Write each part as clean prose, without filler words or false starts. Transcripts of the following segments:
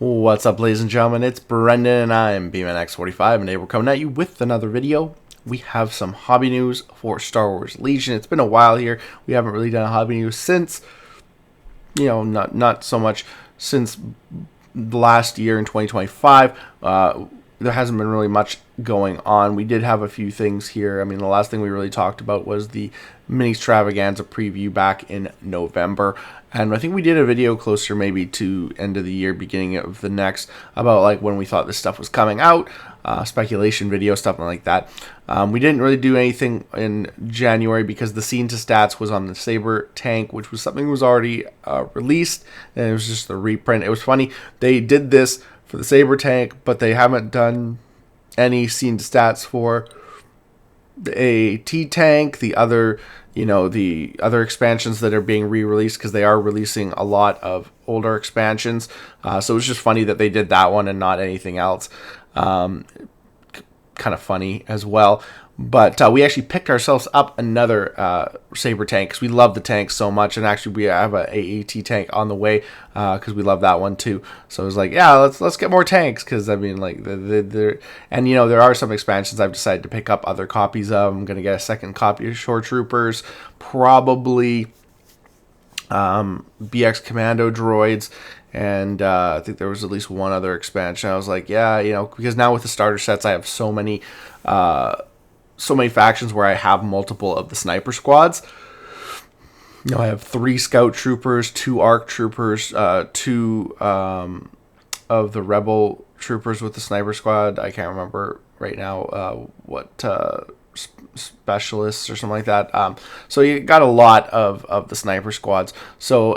What's up, ladies and gentlemen? It's Brendan and I'm BMNX45, and today we're coming at you with another video. We have some hobby news for Star Wars Legion. It's been a while here. We haven't really done a hobby news since, not so much since last year in 2025. There hasn't been really much going on. We did have a few things here. I mean, the last thing we really talked about was the mini extravaganza preview back in November, and I think we did a video closer maybe to end of the year, beginning of the next, about like when we thought this stuff was coming out, speculation video, stuff like that. We didn't really do anything in January because the scene to stats was on the Saber tank, which was something that was already released, and it was just the reprint. It was funny, they did this for the Saber tank, but they haven't done any scene to stats for the AAT tank, the other expansions that are being re-released, because they are releasing a lot of older expansions. So it was just funny that they did that one and not anything else. Kind of funny as well. But we actually picked ourselves up another Saber tank because we love the tank so much, and actually we have a AAT tank on the way because we love that one too. So I was like, yeah, let's get more tanks, because I mean, like, there are some expansions I've decided to pick up other copies of. I'm gonna get a second copy of Shore Troopers, probably BX Commando droids. And I think there was at least one other expansion. I was like, yeah, because now with the starter sets, I have so many factions where I have multiple of the sniper squads. I have 3 scout troopers, 2 arc troopers, 2 of the rebel troopers with the sniper squad. I can't remember right now what specialists or something like that. So you got a lot of the sniper squads. So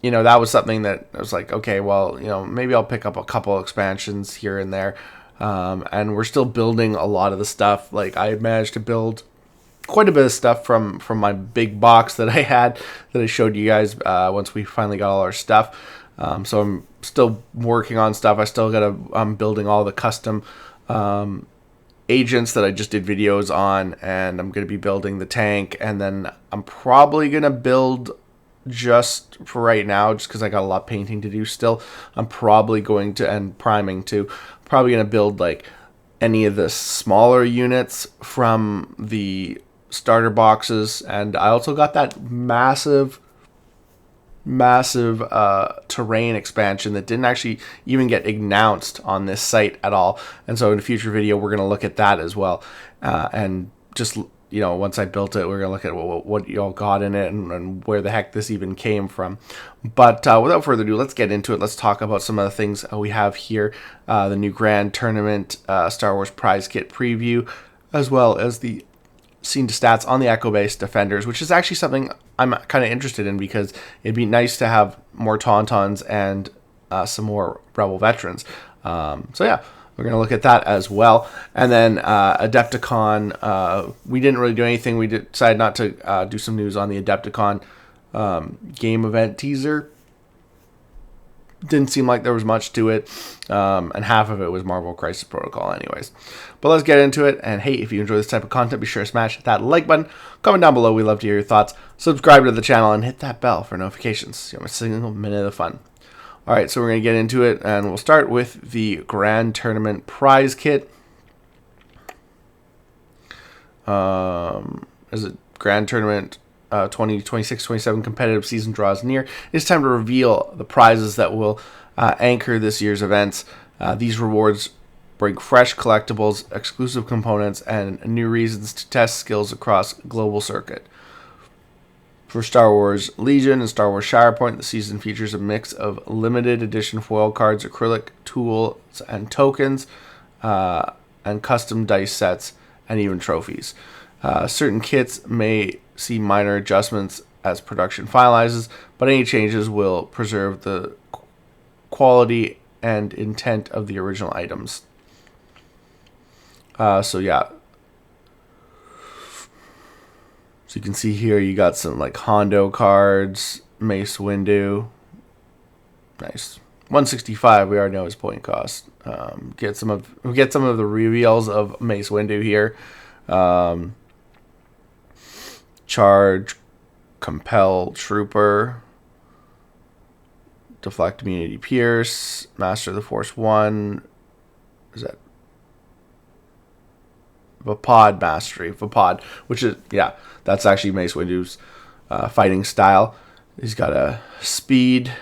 that was something that I was like, okay, well, maybe I'll pick up a couple expansions here and there. And we're still building a lot of the stuff. Like, I managed to build quite a bit of stuff from my big box that I had, that I showed you guys once we finally got all our stuff. So I'm still working on stuff. I'm building all the custom agents that I just did videos on, and I'm going to be building the tank, and then I'm probably going to build, just for right now, just because I got a lot of painting to do still, I'm probably going to, and priming too, probably going to build like any of the smaller units from the starter boxes. And I also got that massive terrain expansion that didn't actually even get announced on this site at all. And so in a future video, we're going to look at that as well. And just, once I built it, we're going to look at what y'all got in it and where the heck this even came from. But without further ado, let's get into it. Let's talk about some of the things we have here. The new Grand Tournament Star Wars prize kit preview, as well as the scene to stats on the Echo-based defenders, which is actually something I'm kind of interested in, because it'd be nice to have more Tauntauns and some more Rebel veterans. So yeah, we're going to look at that as well. And then Adepticon, we didn't really do anything. We decided not to do some news on the Adepticon game event teaser. Didn't seem like there was much to it, and half of it was Marvel Crisis Protocol anyways. But let's get into it. And hey, if you enjoy this type of content, be sure to smash that like button, comment down below, we love to hear your thoughts, subscribe to the channel, and hit that bell for notifications so you don't miss a single minute of the fun. Alright, so we're going to get into it, and we'll start with the Grand Tournament prize kit. As a Grand Tournament 2026-27 competitive season draws near, it's time to reveal the prizes that will anchor this year's events. These rewards bring fresh collectibles, exclusive components, and new reasons to test skills across global circuit. For Star Wars Legion and Star Wars Shirepoint, the season features a mix of limited edition foil cards, acrylic tools, and tokens, and custom dice sets, and even trophies. Certain kits may see minor adjustments as production finalizes, but any changes will preserve the quality and intent of the original items. So yeah. So you can see here, you got some like Hondo cards, Mace Windu. Nice. 165, we already know his point cost. Get some of the reveals of Mace Windu here. Charge, Compel Trooper, deflect immunity pierce, master the force 1. Is that Vapod mastery? Vapod, which is, yeah, that's actually Mace Windu's fighting style. He's got a speed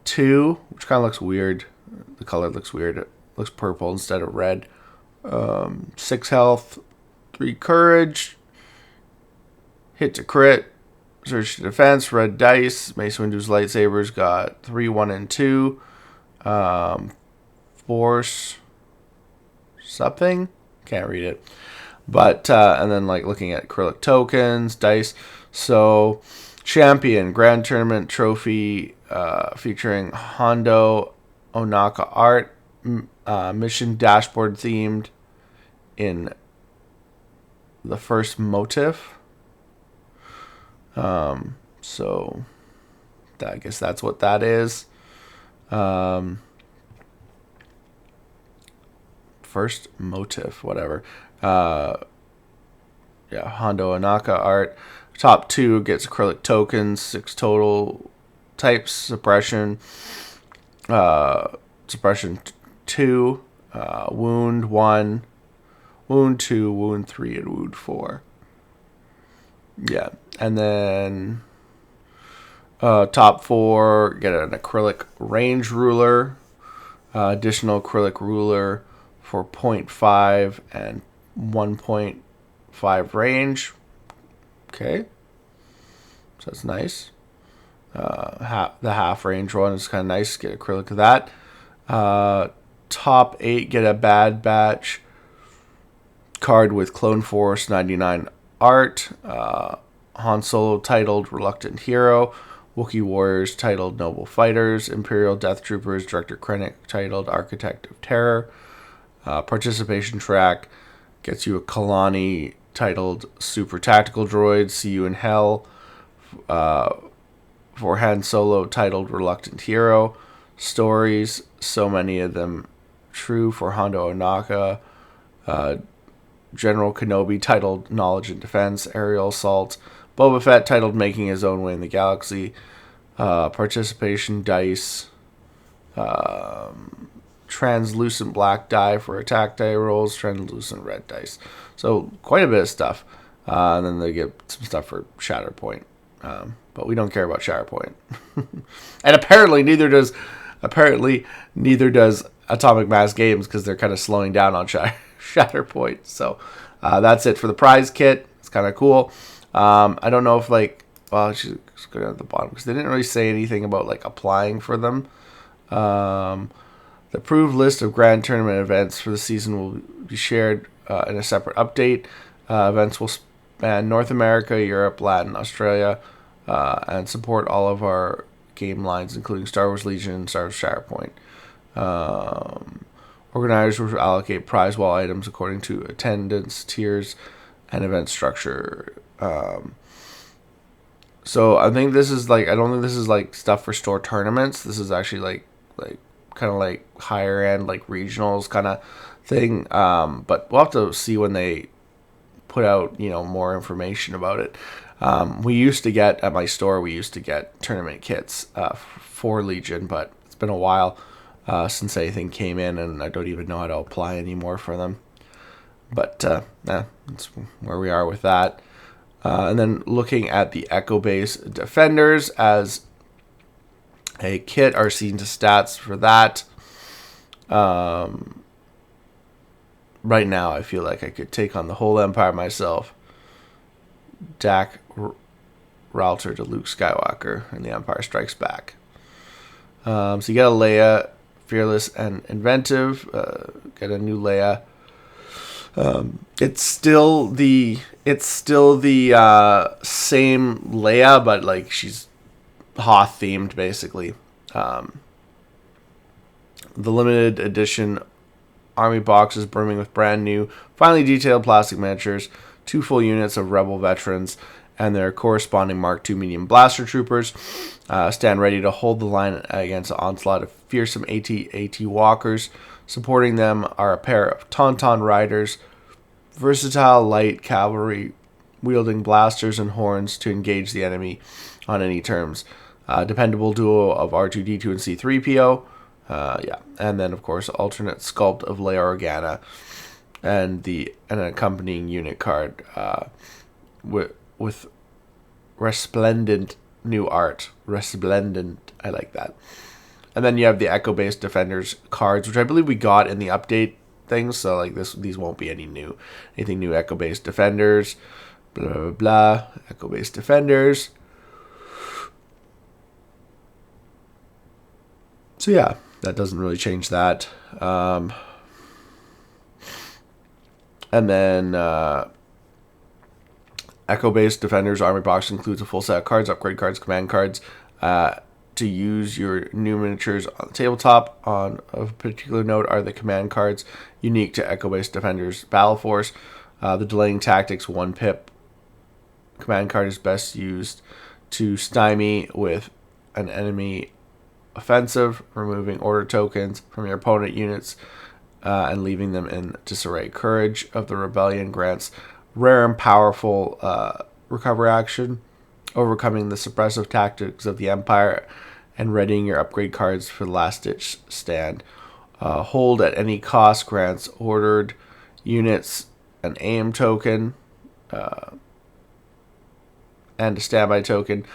2, which kind of looks weird. The color looks weird. It looks purple instead of red. 6 health, 3 courage, hit to crit, surge to defense, red dice. Mace Windu's lightsabers got 3, 1, and 2. Force something, can't read it. But and then like looking at acrylic tokens, dice. So champion grand tournament trophy featuring Hondo Onaka art, mission dashboard themed in the first motif. So I guess that's what that is. First motif, whatever. Yeah, Hondo Onaka art. Top 2 gets acrylic tokens, 6 total types, suppression. Suppression 2, wound 1, wound 2, wound 3, and wound 4. Yeah, and then top 4 get an acrylic range ruler, additional acrylic ruler for 0.5 and 1.5 range. Okay, so that's nice. The half range one is kind of nice. Get acrylic of that. Top 8 get a Bad Batch card with Clone Force 99 art. Han Solo titled Reluctant Hero. Wookiee Warriors titled Noble Fighters. Imperial Death Troopers Director Krennic titled Architect of Terror. Participation track gets you a Kalani titled Super Tactical Droid. See You in Hell. For Han Solo titled Reluctant Hero. Stories, so many of them true for Hondo Onaka. General Kenobi titled Knowledge and Defense. Aerial Assault. Boba Fett titled Making His Own Way in the Galaxy. Participation dice. Translucent black die for attack die rolls. Translucent red dice. So quite a bit of stuff. And then they get some stuff for Shatterpoint. But we don't care about Shatterpoint. And apparently neither does Atomic Mass Games, because they're kind of slowing down on Shatterpoint. So that's it for the prize kit. It's kind of cool. I don't know if she's going at the bottom because they didn't really say anything about like applying for them. The approved list of Grand Tournament events for the season will be shared in a separate update. Events will span North America, Europe, Latin, Australia, and support all of our game lines, including Star Wars Legion and Star Wars Shatterpoint. Organizers will allocate prize wall items according to attendance tiers and event structure. So I think this is I don't think this is like stuff for store tournaments. This is actually like kind of like higher end, like regionals kind of thing. But we'll have to see when they put out, more information about it. We used to get at my store, tournament kits for Legion, but it's been a while since anything came in, and I don't even know how to apply anymore for them. But that's where we are with that. And then looking at the Echo Base Defenders as a kit, our season to stats for that. Right now, I feel like I could take on the whole Empire myself. Dak Ralter to Luke Skywalker, and the Empire Strikes Back. So you get a Leia, fearless and inventive. Get a new Leia. It's still the same Leia, but like she's Hoth themed basically. The limited edition army box is brimming with brand new, finely detailed plastic miniatures, 2 full units of Rebel veterans, and their corresponding Mark II medium blaster troopers. Stand ready to hold the line against an onslaught of fearsome AT walkers. Supporting them are a pair of Tauntaun riders, versatile light cavalry wielding blasters and horns to engage the enemy on any terms. Dependable duo of R2-D2 and C-3PO. Yeah, and then of course alternate sculpt of Leia Organa, and an accompanying unit card with resplendent new art. Resplendent, I like that. And then you have the Echo-based Defenders cards, which I believe we got in the update things. So like these won't be anything new. Echo-based Defenders, blah blah blah. Echo-based Defenders. So yeah, that doesn't really change that. And then Echo-based Defenders Army Box includes a full set of cards, upgrade cards, command cards, to use your new miniatures on the tabletop. On a particular note are the command cards unique to Echo-based Defenders Battle Force. The Delaying Tactics 1 pip command card is best used to stymie with an enemy offensive, removing order tokens from your opponent units and leaving them in disarray. Courage of the Rebellion grants rare and powerful recover action, overcoming the suppressive tactics of the Empire and readying your upgrade cards for the last-ditch stand. Hold at any cost grants ordered units an aim token and a standby token,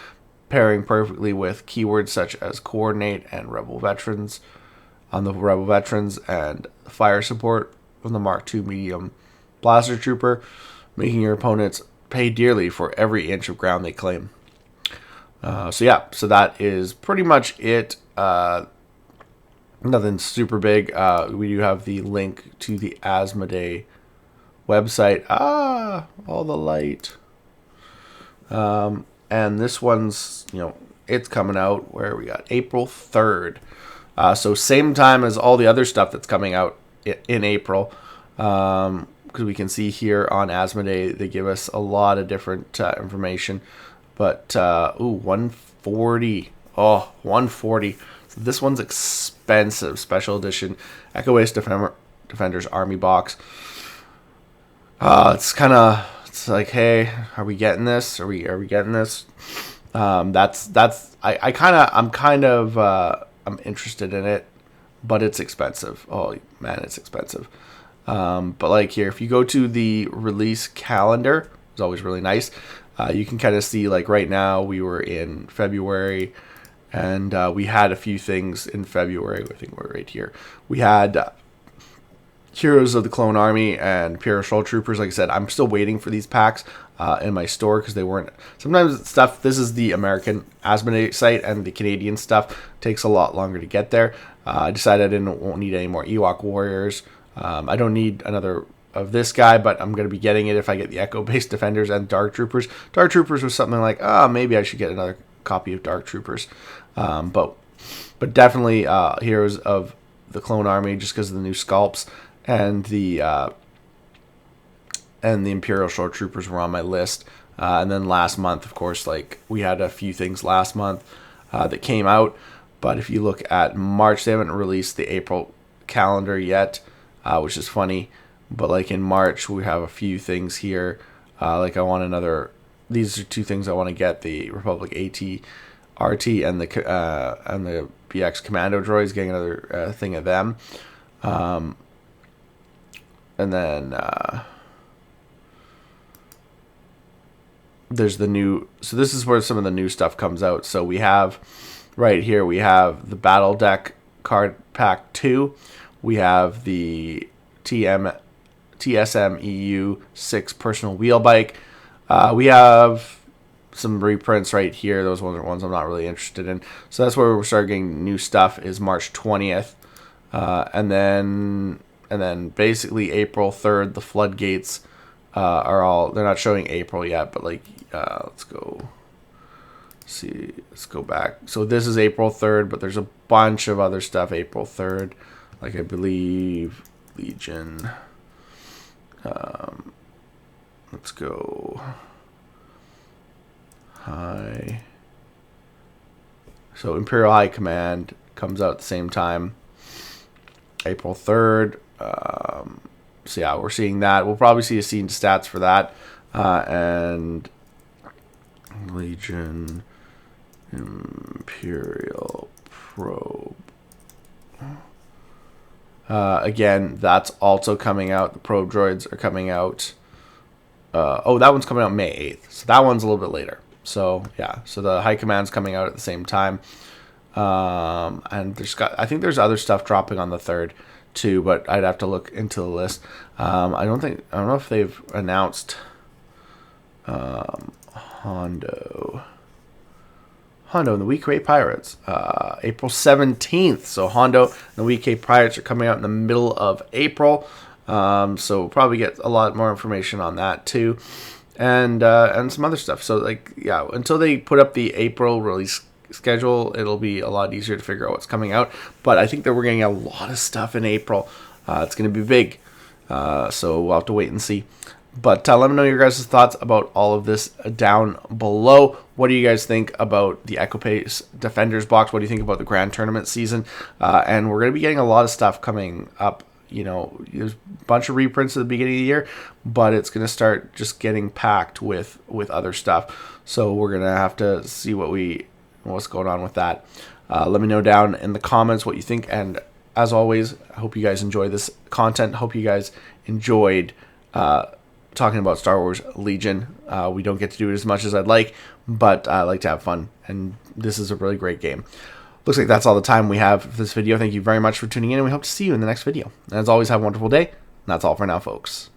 pairing perfectly with keywords such as coordinate and rebel veterans on the rebel veterans, and fire support from the Mark II medium blaster trooper, making your opponents pay dearly for every inch of ground they claim. So that is pretty much it. Nothing super big. We do have the link to the Asmodee website. All the light. And this one's, it's coming out where we got April 3rd. So same time as all the other stuff that's coming out in April. Because we can see here on Asmodee, they give us a lot of different information. But, 140. Oh, 140. So this one's expensive. Special edition Echo-based Defenders Army Box. It's like, hey, are we getting this? Are we getting this? I'm interested in it, but it's expensive. Oh man, it's expensive. But like here, if you go to the release calendar, it's always really nice. You can kind of see, like right now we were in February, and we had a few things in February. I think we're right here. We had Heroes of the Clone Army and Imperial Shoal Troopers. Like I said, I'm still waiting for these packs in my store because they weren't. Sometimes stuff, this is the American Asmodee site, and the Canadian stuff takes a lot longer to get there. I decided I won't need any more Ewok Warriors. I don't need another of this guy, but I'm going to be getting it if I get the Echo-based Defenders and Dark Troopers. Dark Troopers was something like, maybe I should get another copy of Dark Troopers. But definitely Heroes of the Clone Army, just because of the new sculpts, and the Imperial Shoal Troopers were on my list. And then last month, of course, like we had a few things last month that came out. But if you look at March, they haven't released the April calendar yet, which is funny. But like in March, we have a few things here. Like I want another. These are two things I want to get: the Republic AT-RT and the BX Commando droids. Getting another thing of them. And then there's the new. So this is where some of the new stuff comes out. So we have right here. We have the Battle Deck Card Pack 2. We have the TSM EU 6 personal wheel bike. We have some reprints right here. Those ones are ones I'm not really interested in. So that's where we're starting getting new stuff, is March 20th. And then basically April 3rd, the floodgates are all, they're not showing April yet, but like, let's go see, let's go back. So this is April 3rd, but there's a bunch of other stuff April 3rd. Like I believe Legion. Let's go High. So Imperial High Command comes out at the same time, April 3rd. So yeah, we're seeing that. We'll probably see a scene to stats for that. And Legion Imperial probe. Again, that's also coming out. The probe droids are coming out. Oh, that one's coming out May 8th. So that one's a little bit later. So yeah, so the High Command's coming out at the same time. And I think there's other stuff dropping on the 3rd too, but I'd have to look into the list. I don't know if they've announced Hondo and the We Create Pirates, April 17th. So Hondo and the We Create Pirates are coming out in the middle of April. So we'll probably get a lot more information on that too, and some other stuff. So like, yeah, until they put up the April release schedule, it'll be a lot easier to figure out what's coming out. But I think that we're getting a lot of stuff in April. It's going to be big. So we'll have to wait and see. But let me know your guys' thoughts about all of this down below. What do you guys think about the EchoPace Defenders box? What do you think about the Grand Tournament season? And we're going to be getting a lot of stuff coming up. You know, there's a bunch of reprints at the beginning of the year, but it's going to start just getting packed with other stuff. So we're going to have to see what's going on with that. Let me know down in the comments what you think. And as always, I hope you guys enjoy this content. Hope you guys enjoyed talking about Star Wars Legion. We don't get to do it as much as I'd like, but I like to have fun, and this is a really great game. Looks like that's all the time we have for this video. Thank you very much for tuning in, and we hope to see you in the next video. And as always, have a wonderful day. And that's all for now, folks.